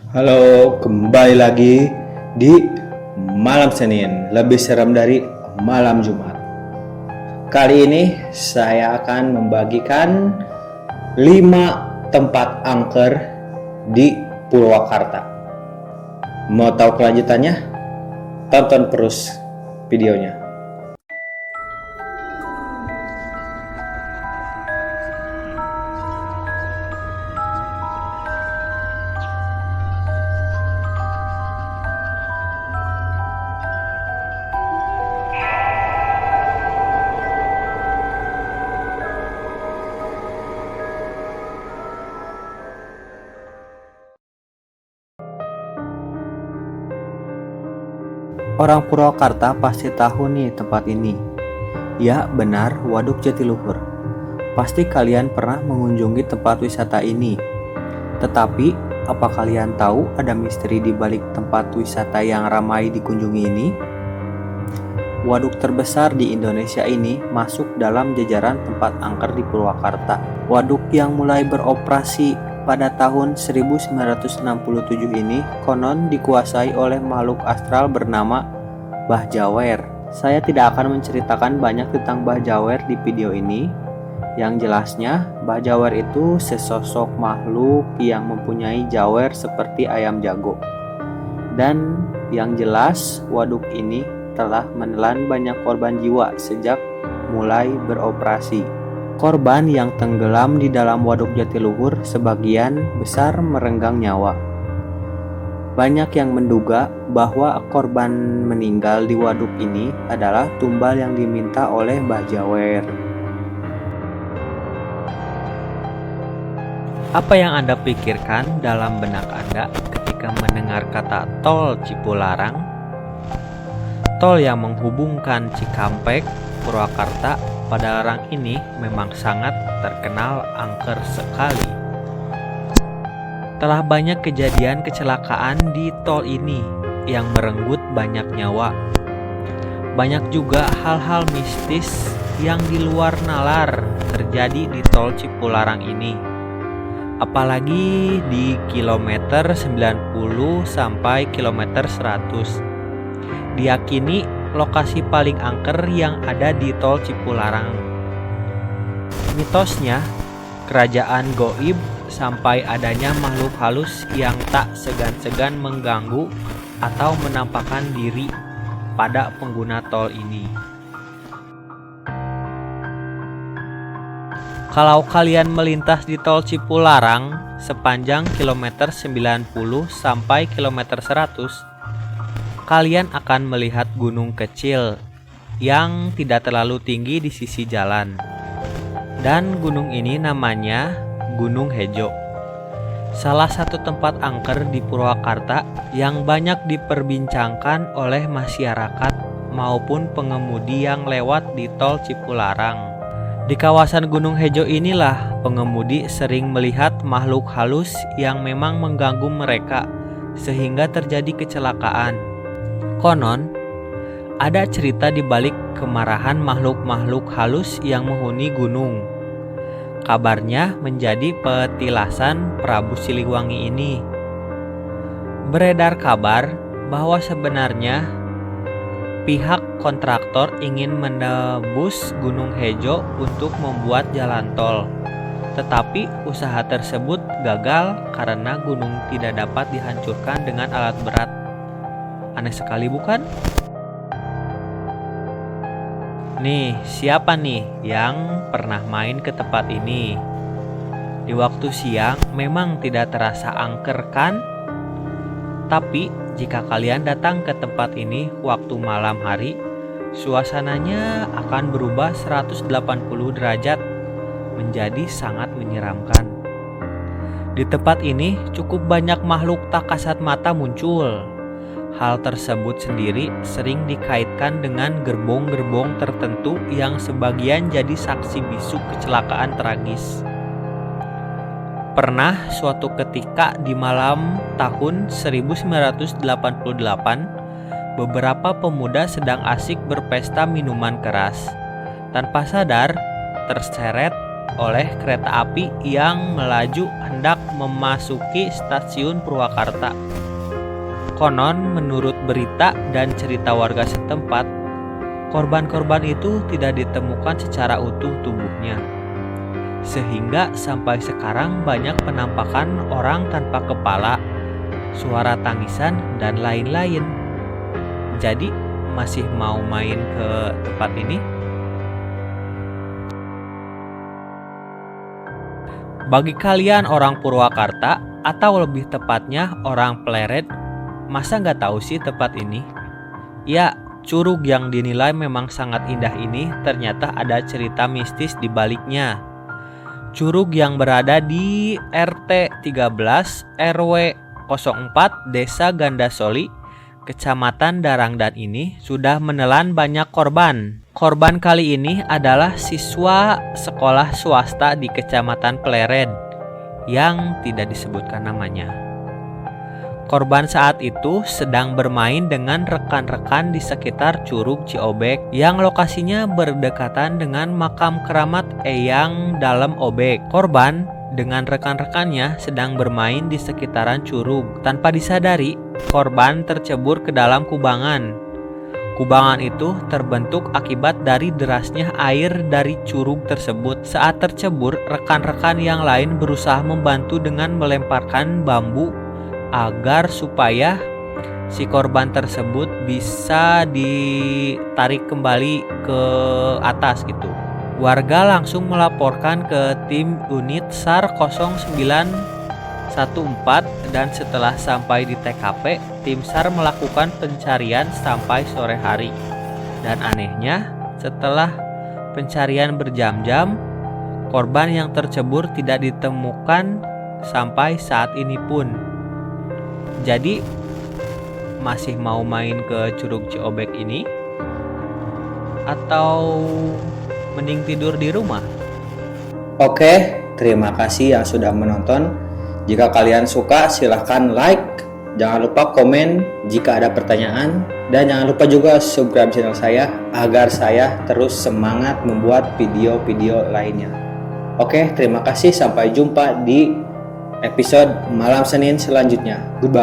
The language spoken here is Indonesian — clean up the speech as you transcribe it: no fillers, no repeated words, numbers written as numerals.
Halo, kembali lagi di malam Senin, lebih serem dari malam Jumat. Kali ini saya akan membagikan 5 tempat angker di Purwakarta. Mau tahu kelanjutannya? Tonton terus videonya. Orang Purwakarta pasti tahu nih tempat ini. Ya, benar, Waduk Jatiluhur. Pasti kalian pernah mengunjungi tempat wisata ini. Tetapi, apa kalian tahu ada misteri di balik tempat wisata yang ramai dikunjungi ini? Waduk terbesar di Indonesia ini masuk dalam jajaran tempat angker di Purwakarta. Waduk yang mulai beroperasi pada tahun 1967 ini konon dikuasai oleh makhluk astral bernama Mbah Jawer. Saya tidak akan menceritakan banyak tentang Mbah Jawer di video ini. Yang jelasnya, Mbah Jawer itu sesosok makhluk yang mempunyai jawer seperti ayam jago. Dan yang jelas, waduk ini telah menelan banyak korban jiwa sejak mulai beroperasi. Korban yang tenggelam di dalam Waduk Jatiluhur sebagian besar merenggang nyawa. Banyak yang menduga bahwa korban meninggal di waduk ini adalah tumbal yang diminta oleh Mbah Jawer. Apa yang Anda pikirkan dalam benak Anda ketika mendengar kata tol Cipularang? Tol yang menghubungkan Cikampek, Purwakarta, Padalarang ini memang sangat terkenal angker sekali. Telah banyak kejadian kecelakaan di tol ini yang merenggut banyak nyawa. Banyak juga hal-hal mistis yang di luar nalar terjadi di tol Cipularang ini. Apalagi di kilometer 90 sampai kilometer 100. Diyakini lokasi paling angker yang ada di tol Cipularang. Mitosnya, kerajaan goib sampai adanya makhluk halus yang tak segan-segan mengganggu atau menampakkan diri pada pengguna tol ini. Kalau kalian melintas di tol Cipularang sepanjang kilometer 90 sampai kilometer 100, kalian akan melihat gunung kecil yang tidak terlalu tinggi di sisi jalan. Dan gunung ini namanya Gunung Hejo. Salah satu tempat angker di Purwakarta yang banyak diperbincangkan oleh masyarakat maupun pengemudi yang lewat di tol Cipularang. Di kawasan Gunung Hejo inilah pengemudi sering melihat makhluk halus yang memang mengganggu mereka sehingga terjadi kecelakaan. Konon, ada cerita di balik kemarahan makhluk-makhluk halus yang menghuni gunung. Kabarnya menjadi petilasan Prabu Siliwangi ini. Beredar kabar bahwa sebenarnya pihak kontraktor ingin menebus Gunung Hejo untuk membuat jalan tol. Tetapi usaha tersebut gagal karena gunung tidak dapat dihancurkan dengan alat berat. Aneh sekali bukan? Nih, siapa nih yang pernah main ke tempat ini? Di waktu siang memang tidak terasa angker kan? Tapi jika kalian datang ke tempat ini waktu malam hari, suasananya akan berubah 180 derajat menjadi sangat menyeramkan. Di tempat ini cukup banyak makhluk tak kasat mata muncul. Hal tersebut sendiri sering dikaitkan dengan gerbong-gerbong tertentu yang sebagian jadi saksi bisu kecelakaan tragis. Pernah suatu ketika di malam tahun 1988, beberapa pemuda sedang asik berpesta minuman keras. Tanpa sadar, terseret oleh kereta api yang melaju hendak memasuki stasiun Purwakarta. Konon menurut berita dan cerita warga setempat, korban-korban itu tidak ditemukan secara utuh tubuhnya. Sehingga sampai sekarang banyak penampakan orang tanpa kepala, suara tangisan, dan lain-lain. Jadi, masih mau main ke tempat ini? Bagi kalian orang Purwakarta, atau lebih tepatnya orang Pleret, masa nggak tahu sih tempat ini? Ya, curug yang dinilai memang sangat indah ini ternyata ada cerita mistis di baliknya. Curug yang berada di RT 13 RW 04 Desa Gandasoli, Kecamatan Darangdan ini sudah menelan banyak korban. Korban kali ini adalah siswa sekolah swasta di Kecamatan Pleret yang tidak disebutkan namanya. Korban saat itu sedang bermain dengan rekan-rekan di sekitar Curug Ciobek yang lokasinya berdekatan dengan makam keramat Eyang Dalem Obek. Korban dengan rekan-rekannya sedang bermain di sekitaran curug. Tanpa disadari, korban tercebur ke dalam kubangan. Kubangan itu terbentuk akibat dari derasnya air dari curug tersebut. Saat tercebur, rekan-rekan yang lain berusaha membantu dengan melemparkan bambu agar supaya si korban tersebut bisa ditarik kembali ke atas gitu. Warga langsung melaporkan ke tim unit SAR 0914 dan setelah sampai di TKP, tim SAR melakukan pencarian sampai sore hari. Dan anehnya, setelah pencarian berjam-jam, korban yang tercebur tidak ditemukan sampai saat ini pun. Jadi masih mau main ke Curug Ciobek ini atau mending tidur di rumah? Oke, terima kasih yang sudah menonton. Jika kalian suka silahkan like, jangan lupa komen jika ada pertanyaan, dan jangan lupa juga subscribe channel saya agar saya terus semangat membuat video-video lainnya. Oke, terima kasih, sampai jumpa di episode Malam Senin selanjutnya. Goodbye.